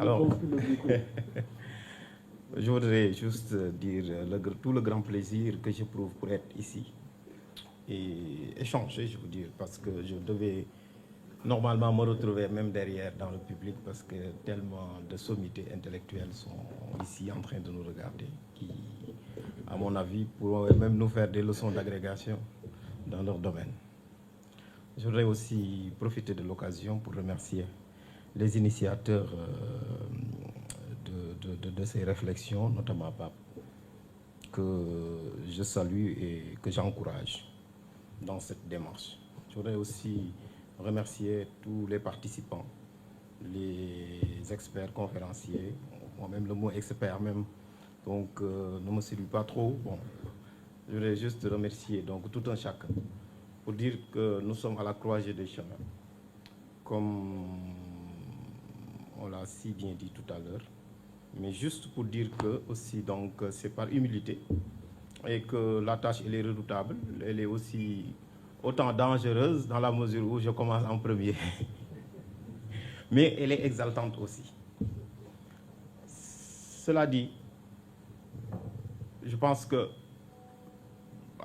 Alors, je voudrais juste dire tout le grand plaisir que j'éprouve pour être ici et échanger, je veux dire, parce que je devais normalement me retrouver même derrière dans le public parce que tellement de sommités intellectuelles sont ici en train de nous regarder qui, à mon avis, pourront même nous faire des leçons d'agrégation dans leur domaine. Je voudrais aussi profiter de l'occasion pour remercier les initiateurs de ces réflexions, notamment Pape, que je salue et que j'encourage dans cette démarche. Je voudrais aussi remercier tous les participants, les experts conférenciers, moi-même le mot expert même, donc ne me séduit pas trop. Bon, je voudrais juste remercier donc tout un chacun pour dire que nous sommes à la croisée des chemins, comme on l'a si bien dit tout à l'heure, mais juste pour dire que aussi donc c'est par humilité et que la tâche elle est redoutable, elle est aussi autant dangereuse dans la mesure où je commence en premier, mais elle est exaltante aussi. Cela dit, je pense que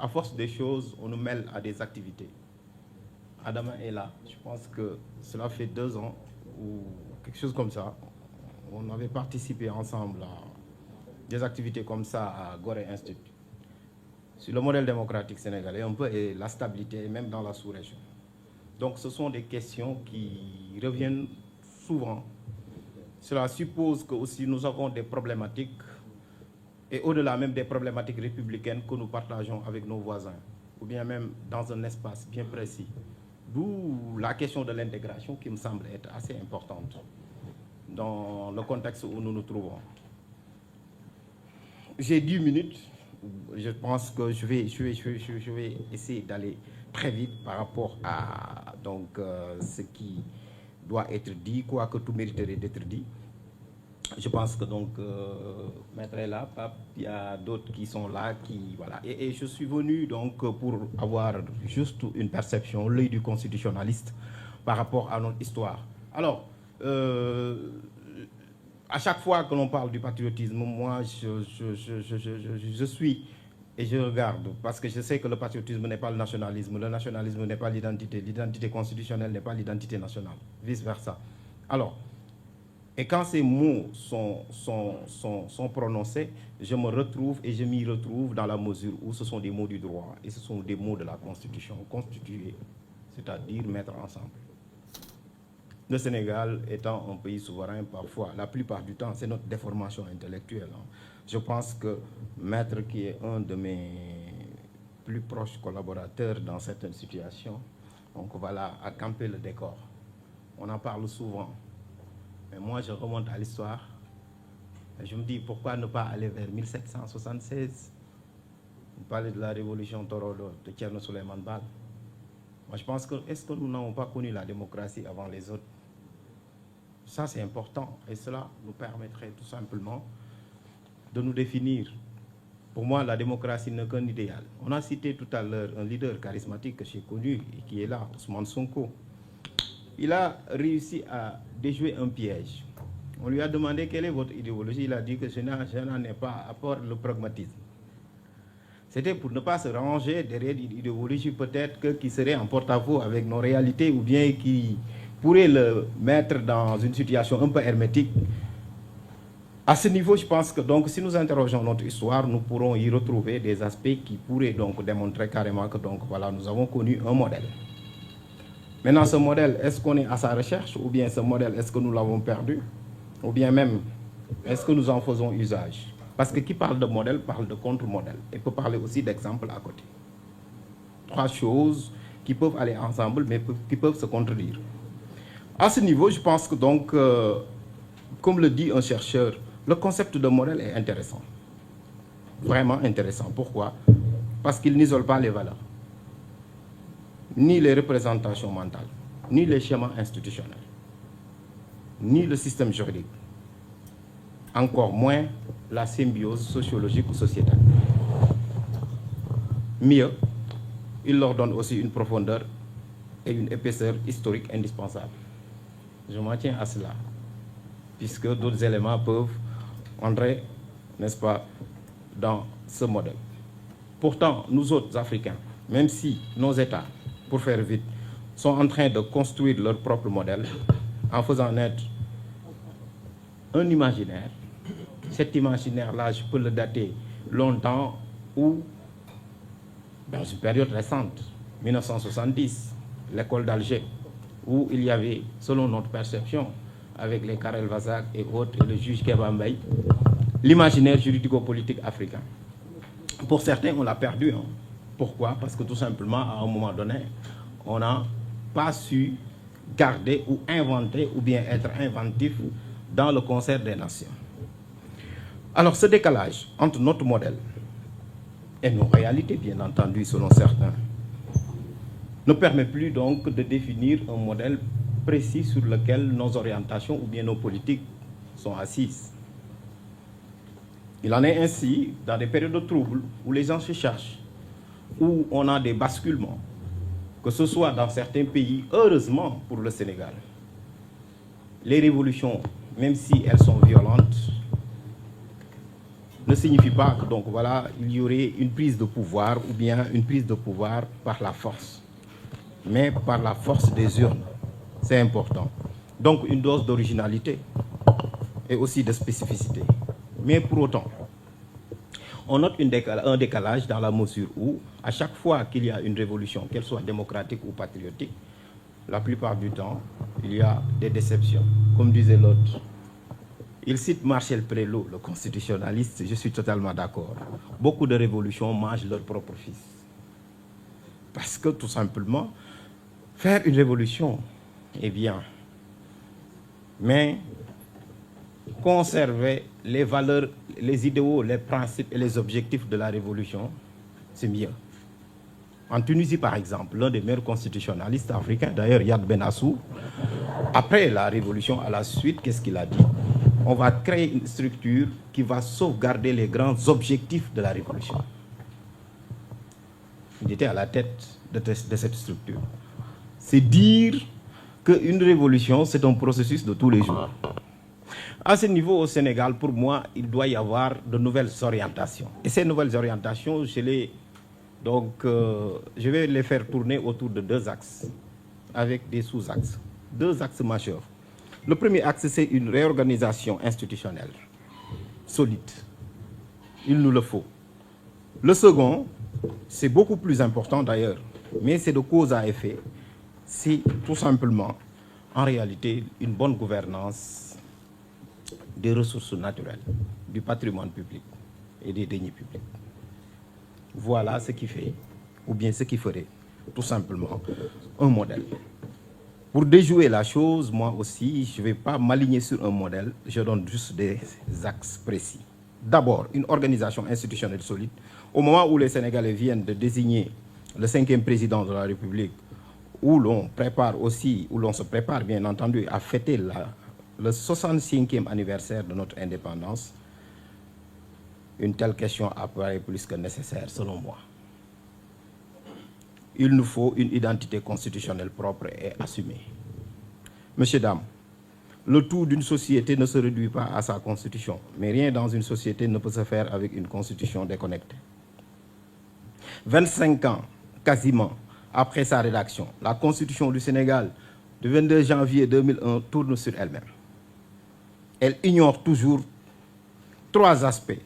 à force des choses, on nous mêle à des activités. Adama est là. Je pense que cela fait 2 ans ou quelque chose comme ça. On avait participé ensemble à des activités comme ça à Gorée Institute. Sur le modèle démocratique sénégalais, un peu, et la stabilité, même dans la sous-région. Donc ce sont des questions qui reviennent souvent. Cela suppose que aussi nous avons des problématiques, et au-delà même des problématiques républicaines que nous partageons avec nos voisins, ou bien même dans un espace bien précis. D'où la question de l'intégration qui me semble être assez importante dans le contexte où nous nous trouvons. J'ai 10 minutes. Je pense que je vais essayer d'aller très vite par rapport à donc, ce qui doit être dit, quoique tout mériterait d'être dit. Je pense que donc Maître est là, Pape, il y a d'autres qui sont là, qui voilà. Et je suis venu donc pour avoir juste une perception, l'œil du constitutionnaliste par rapport à notre histoire. Alors, à chaque fois que l'on parle du patriotisme, moi je suis et je regarde parce que je sais que le patriotisme n'est pas le nationalisme n'est pas l'identité constitutionnelle n'est pas l'identité nationale, vice versa. Alors. Et quand ces mots sont prononcés, je me retrouve et je m'y retrouve dans la mesure où ce sont des mots du droit et ce sont des mots de la Constitution, constituer, c'est-à-dire mettre ensemble. Le Sénégal étant un pays souverain, parfois, la plupart du temps, c'est notre déformation intellectuelle. Je pense que Maître, qui est un de mes plus proches collaborateurs dans certaines situations, donc voilà, a campé le décor. On en parle souvent. Mais moi, je remonte à l'histoire. Je me dis, pourquoi ne pas aller vers 1776? Vous parlez de la révolution Torodo de Thierno Souleymane Baal. Moi, je pense que, est-ce que nous n'avons pas connu la démocratie avant les autres? Ça, c'est important. Et cela nous permettrait tout simplement de nous définir. Pour moi, la démocratie n'est qu'un idéal. On a cité tout à l'heure un leader charismatique que j'ai connu et qui est là, Ousmane Sonko. Il a réussi à déjouer un piège. On lui a demandé quelle est votre idéologie. Il a dit que je n'en ai pas, à part le pragmatisme. C'était pour ne pas se ranger derrière une idéologie peut-être qui serait en porte-à-faux avec nos réalités ou bien qui pourrait le mettre dans une situation un peu hermétique. À ce niveau, je pense que donc, si nous interrogeons notre histoire, nous pourrons y retrouver des aspects qui pourraient donc démontrer carrément que donc, voilà, nous avons connu un modèle. Maintenant, ce modèle, est-ce qu'on est à sa recherche ou bien ce modèle, est-ce que nous l'avons perdu? Ou bien même, est-ce que nous en faisons usage? Parce que qui parle de modèle parle de contre-modèle et peut parler aussi d'exemple à côté. 3 choses qui peuvent aller ensemble mais qui peuvent se contredire. À ce niveau, je pense que donc, comme le dit un chercheur, le concept de modèle est intéressant. Vraiment intéressant. Pourquoi? Parce qu'il n'isole pas les valeurs, ni les représentations mentales, ni les schémas institutionnels, ni le système juridique, encore moins la symbiose sociologique ou sociétale. Mieux, il leur donne aussi une profondeur et une épaisseur historique indispensable. Je m'en tiens à cela. puisque d'autres éléments peuvent entrer, n'est-ce pas, dans ce modèle. Pourtant, nous autres Africains, même si nos États, pour faire vite, sont en train de construire leur propre modèle en faisant naître un imaginaire, cet imaginaire-là, je peux le dater longtemps ou dans une période récente, 1970, l'école d'Alger, où il y avait, selon notre perception, avec les Karel Vazak et autres, et le juge Kéba Mbaye, l'imaginaire juridico-politique africain. Pour certains, on l'a perdu. Hein. Pourquoi? Parce que tout simplement, à un moment donné, on n'a pas su garder ou inventer ou bien être inventif dans le concert des nations. Alors, ce décalage entre notre modèle et nos réalités, bien entendu, selon certains, ne permet plus donc de définir un modèle précis sur lequel nos orientations ou bien nos politiques sont assises. Il en est ainsi dans des périodes de troubles où les gens se cherchent, où on a des basculements, que ce soit dans certains pays, heureusement pour le Sénégal. Les révolutions, même si elles sont violentes, ne signifient pas que donc voilà, il y aurait une prise de pouvoir ou bien une prise de pouvoir par la force, mais par la force des urnes. C'est important. Donc une dose d'originalité et aussi de spécificité. Mais pour autant, on note un décalage dans la mesure où, à chaque fois qu'il y a une révolution, qu'elle soit démocratique ou patriotique, la plupart du temps, il y a des déceptions. Comme disait l'autre, il cite Marcel Prélot, le constitutionnaliste, je suis totalement d'accord. Beaucoup de révolutions mangent leur propre fils. Parce que, tout simplement, faire une révolution est bien, mais conserver les valeurs, les idéaux, les principes et les objectifs de la révolution, c'est mieux. En Tunisie, par exemple, l'un des meilleurs constitutionnalistes africains, d'ailleurs Yad Ben Assou, après la révolution, à la suite, qu'est-ce qu'il a dit? On va créer une structure qui va sauvegarder les grands objectifs de la révolution. Il était à la tête de cette structure. C'est dire qu'une révolution, c'est un processus de tous les jours. À ce niveau, au Sénégal, pour moi, il doit y avoir de nouvelles orientations. Et ces nouvelles orientations, je vais les faire tourner autour de deux axes, avec des sous-axes. Deux axes majeurs. Le premier axe, c'est une réorganisation institutionnelle solide. Il nous le faut. Le second, c'est beaucoup plus important d'ailleurs, mais c'est de cause à effet. C'est tout simplement, en réalité, une bonne gouvernance des ressources naturelles, du patrimoine public et des deniers publics. Voilà ce qui fait, ou bien ce qui ferait, tout simplement, un modèle. Pour déjouer la chose, moi aussi, je ne vais pas m'aligner sur un modèle, je donne juste des axes précis. D'abord, une organisation institutionnelle solide. Au moment où les Sénégalais viennent de désigner le 5e président de la République, où l'on prépare aussi, où l'on se prépare bien entendu à fêter le 65e anniversaire de notre indépendance, une telle question apparaît plus que nécessaire selon moi. Il nous faut une identité constitutionnelle propre et assumée. Messieurs, dames, le tout d'une société ne se réduit pas à sa constitution, mais rien dans une société ne peut se faire avec une constitution déconnectée. 25 ans, quasiment, après sa rédaction, la constitution du Sénégal du 22 janvier 2001 tourne sur elle-même. Elle ignore toujours trois aspects,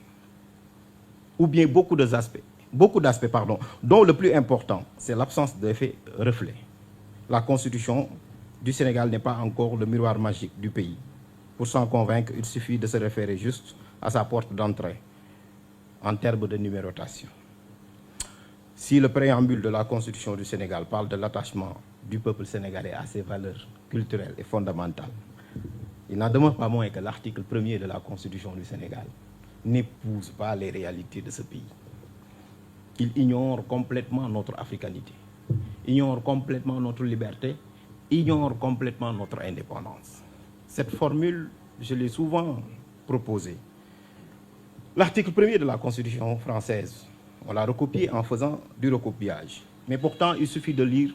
ou bien beaucoup d'aspects, dont le plus important, c'est l'absence d'effet reflet. La constitution du Sénégal n'est pas encore le miroir magique du pays. Pour s'en convaincre, il suffit de se référer juste à sa porte d'entrée, en termes de numérotation. Si le préambule de la constitution du Sénégal parle de l'attachement du peuple sénégalais à ses valeurs culturelles et fondamentales, il n'en demeure pas moins que l'article 1er de la constitution du Sénégal n'épouse pas les réalités de ce pays. Il ignore complètement notre africanité, ignore complètement notre liberté, ignore complètement notre indépendance. Cette formule, je l'ai souvent proposée. L'article 1er de la Constitution française, on l'a recopié en faisant du recopiage. Mais pourtant, il suffit de lire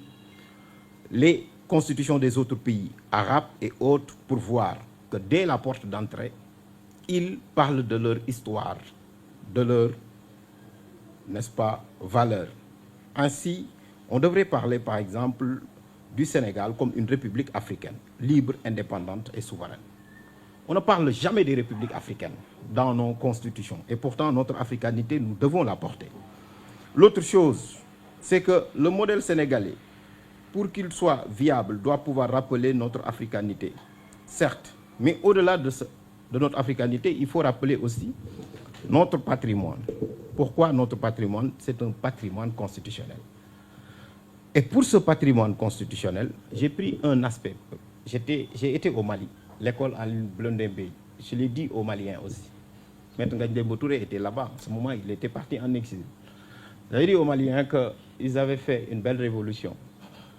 les constitutions des autres pays, arabes et autres, pour voir que dès la porte d'entrée, ils parlent de leur histoire, de leur, n'est-ce pas, valeur. Ainsi, on devrait parler, par exemple, du Sénégal comme une république africaine, libre, indépendante et souveraine. On ne parle jamais des républiques africaines dans nos constitutions. Et pourtant, notre africanité, nous devons la porter. L'autre chose, c'est que le modèle sénégalais, pour qu'il soit viable, doit pouvoir rappeler notre africanité. Certes, mais au-delà de notre africanité, il faut rappeler aussi notre patrimoine. Pourquoi notre patrimoine? C'est un patrimoine constitutionnel. Et pour ce patrimoine constitutionnel, j'ai pris un aspect. J'ai été au Mali, l'école en Blondin-Bey. Je l'ai dit aux Maliens aussi. Maître Ngagne Touré était là-bas. En ce moment, il était parti en exil. J'avais dit aux Maliens qu'ils avaient fait une belle révolution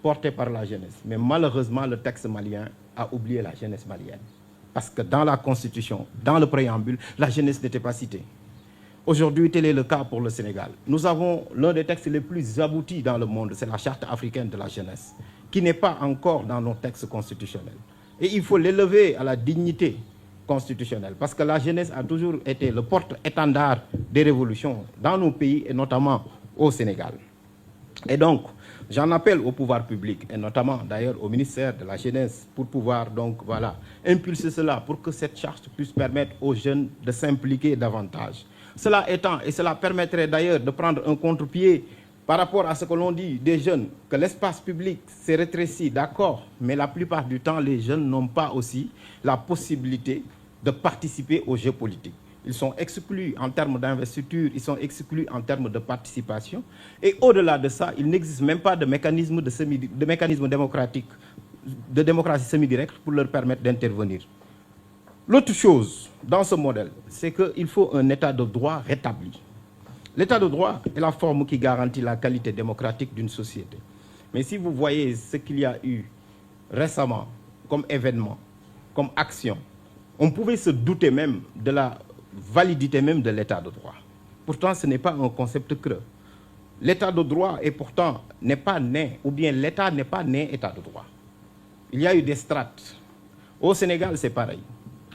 portée par la jeunesse. Mais malheureusement, le texte malien a oublié la jeunesse malienne. Parce que dans la Constitution, dans le préambule, la jeunesse n'était pas citée. Aujourd'hui, tel est le cas pour le Sénégal. Nous avons l'un des textes les plus aboutis dans le monde, c'est la Charte africaine de la jeunesse, qui n'est pas encore dans nos textes constitutionnels. Et il faut l'élever à la dignité constitutionnelle, parce que la jeunesse a toujours été le porte-étendard des révolutions dans nos pays, et notamment au Sénégal. Et donc, j'en appelle au pouvoir public, et notamment d'ailleurs au ministère de la Jeunesse, pour pouvoir donc, voilà, impulser cela, pour que cette charte puisse permettre aux jeunes de s'impliquer davantage. Cela étant, et cela permettrait d'ailleurs de prendre un contre-pied par rapport à ce que l'on dit des jeunes, que l'espace public s'est rétréci, d'accord, mais la plupart du temps, les jeunes n'ont pas aussi la possibilité de participer aux jeux politiques. Ils sont exclus en termes d'investiture, ils sont exclus en termes de participation. Et au-delà de ça, il n'existe même pas de mécanisme démocratique, de démocratie semi-directe pour leur permettre d'intervenir. L'autre chose dans ce modèle, c'est qu'il faut un état de droit rétabli. L'état de droit est la forme qui garantit la qualité démocratique d'une société. Mais si vous voyez ce qu'il y a eu récemment comme événement, comme action, on pouvait se douter même de la validité même de l'état de droit. Pourtant, ce n'est pas un concept creux. L'état de droit est pourtant n'est pas né, ou bien l'état n'est pas né état de droit. Il y a eu des strates. Au Sénégal, c'est pareil.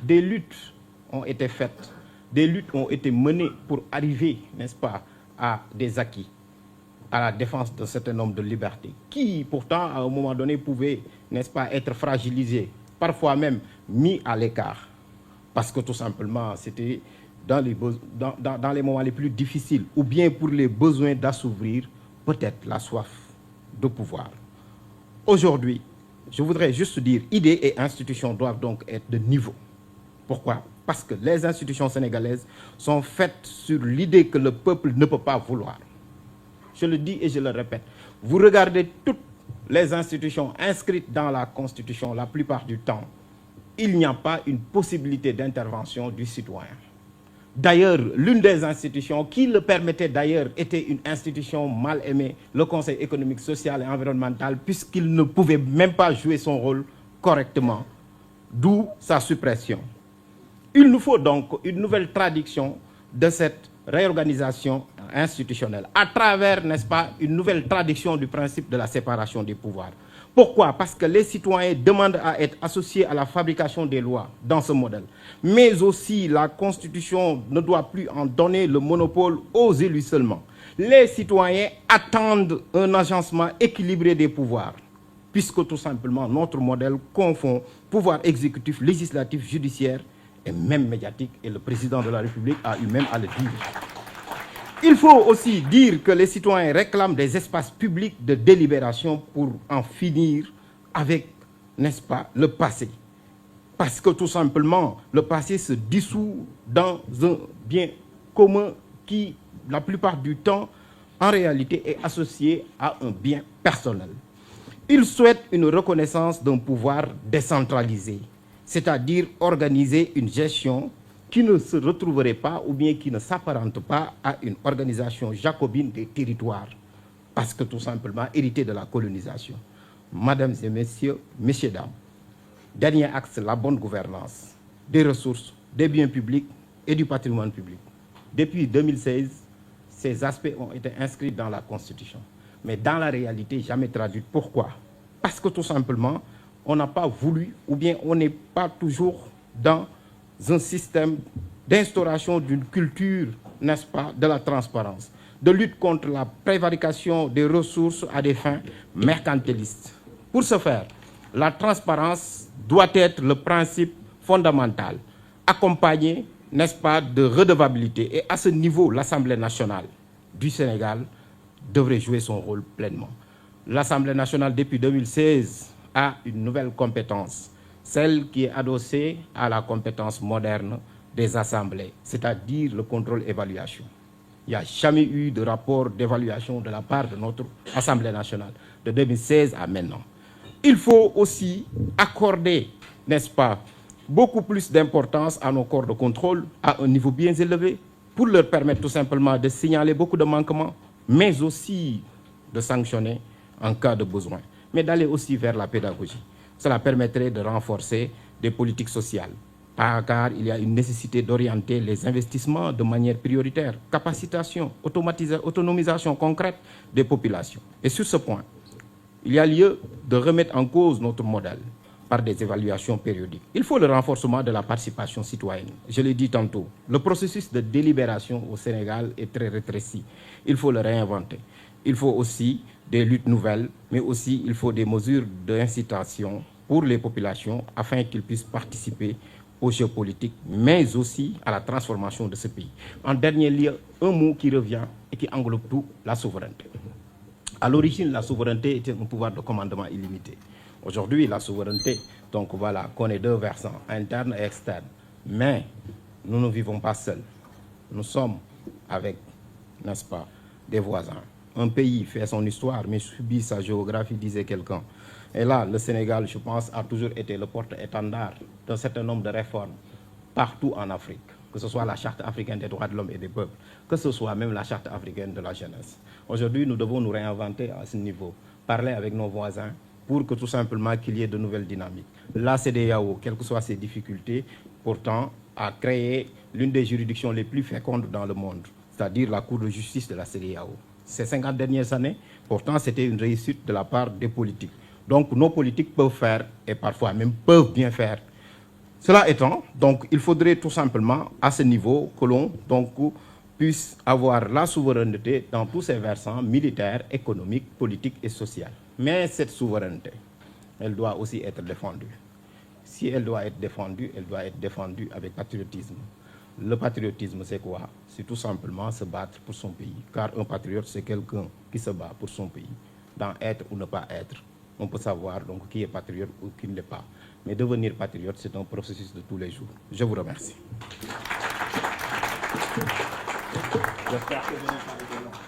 Des luttes ont été faites, des luttes ont été menées pour arriver, n'est-ce pas, à des acquis, à la défense d'un certain nombre de libertés, qui pourtant, à un moment donné, pouvaient, n'est-ce pas, être fragilisés, parfois même mis à l'écart. Parce que tout simplement, c'était dans les moments les plus difficiles, ou bien pour les besoins d'assouvir peut-être la soif de pouvoir. Aujourd'hui, je voudrais juste dire, idées et institutions doivent donc être de niveau. Pourquoi? Parce que les institutions sénégalaises sont faites sur l'idée que le peuple ne peut pas vouloir. Je le dis et je le répète. Vous regardez toutes les institutions inscrites dans la Constitution, la plupart du temps, il n'y a pas une possibilité d'intervention du citoyen. D'ailleurs, l'une des institutions qui le permettait d'ailleurs était une institution mal aimée, le Conseil économique, social et environnemental, puisqu'il ne pouvait même pas jouer son rôle correctement, d'où sa suppression. Il nous faut donc une nouvelle traduction de cette réorganisation institutionnelle, à travers, n'est-ce pas, une nouvelle traduction du principe de la séparation des pouvoirs. Pourquoi? Parce que les citoyens demandent à être associés à la fabrication des lois dans ce modèle. Mais aussi, la Constitution ne doit plus en donner le monopole aux élus seulement. Les citoyens attendent un agencement équilibré des pouvoirs, puisque tout simplement, notre modèle confond pouvoir exécutif, législatif, judiciaire et même médiatique, et le président de la République a eu même à le dire. Il faut aussi dire que les citoyens réclament des espaces publics de délibération pour en finir avec, n'est-ce pas, le passé. Parce que tout simplement, le passé se dissout dans un bien commun qui, la plupart du temps, en réalité, est associé à un bien personnel. Ils souhaitent une reconnaissance d'un pouvoir décentralisé, c'est-à-dire organiser une gestion qui ne se retrouverait pas ou bien qui ne s'apparente pas à une organisation jacobine des territoires, parce que tout simplement hérité de la colonisation. Mesdames et messieurs, messieurs, dames, dernier axe, la bonne gouvernance des ressources, des biens publics et du patrimoine public. Depuis 2016, ces aspects ont été inscrits dans la Constitution, mais dans la réalité, jamais traduits. Pourquoi? Parce que tout simplement, on n'a pas voulu, ou bien on n'est pas toujours dans un système d'instauration d'une culture, n'est-ce pas, de la transparence, de lutte contre la prévarication des ressources à des fins mercantilistes. Pour ce faire, la transparence doit être le principe fondamental, accompagné, n'est-ce pas, de redevabilité. Et à ce niveau, l'Assemblée nationale du Sénégal devrait jouer son rôle pleinement. L'Assemblée nationale, depuis 2016, a une nouvelle compétence, celle qui est adossée à la compétence moderne des assemblées, c'est-à-dire le contrôle-évaluation. Il n'y a jamais eu de rapport d'évaluation de la part de notre Assemblée nationale, de 2016 à maintenant. Il faut aussi accorder, n'est-ce pas, beaucoup plus d'importance à nos corps de contrôle à un niveau bien élevé pour leur permettre tout simplement de signaler beaucoup de manquements, mais aussi de sanctionner en cas de besoin, mais d'aller aussi vers la pédagogie. Cela permettrait de renforcer des politiques sociales, car il y a une nécessité d'orienter les investissements de manière prioritaire, capacitation, autonomisation concrète des populations. Et sur ce point, il y a lieu de remettre en cause notre modèle par des évaluations périodiques. Il faut le renforcement de la participation citoyenne. Je l'ai dit tantôt, le processus de délibération au Sénégal est très rétréci. Il faut le réinventer. Il faut aussi des luttes nouvelles, mais aussi il faut des mesures d'incitation pour les populations afin qu'ils puissent participer aux jeux politiques, mais aussi à la transformation de ce pays. En dernier lieu, un mot qui revient et qui englobe tout, la souveraineté. À l'origine, la souveraineté était un pouvoir de commandement illimité. Aujourd'hui, la souveraineté, donc voilà, connaît deux versants, interne et externe. Mais nous ne vivons pas seuls. Nous sommes avec, n'est-ce pas, des voisins. Un pays fait son histoire, mais subit sa géographie, disait quelqu'un. Et là, le Sénégal, je pense, a toujours été le porte-étendard d'un certain nombre de réformes partout en Afrique, que ce soit la Charte africaine des droits de l'homme et des peuples, que ce soit même la Charte africaine de la jeunesse. Aujourd'hui, nous devons nous réinventer à ce niveau, parler avec nos voisins pour que tout simplement qu'il y ait de nouvelles dynamiques. La CEDEAO, quelles que soient ses difficultés, pourtant, a créé l'une des juridictions les plus fécondes dans le monde, c'est-à-dire la Cour de justice de la CEDEAO. Ces 50 dernières années, pourtant, c'était une réussite de la part des politiques. Donc, nos politiques peuvent faire, et parfois même peuvent bien faire. Cela étant, donc, il faudrait tout simplement, à ce niveau, que l'on puisse avoir la souveraineté dans tous ses versants militaires, économiques, politiques et sociaux. Mais cette souveraineté, elle doit aussi être défendue. Si elle doit être défendue avec patriotisme. Le patriotisme, c'est quoi? C'est tout simplement se battre pour son pays. Car un patriote, c'est quelqu'un qui se bat pour son pays. Dans être ou ne pas être, on peut savoir donc qui est patriote ou qui ne l'est pas. Mais devenir patriote, c'est un processus de tous les jours. Je vous remercie. J'espère que je n'ai pas été long.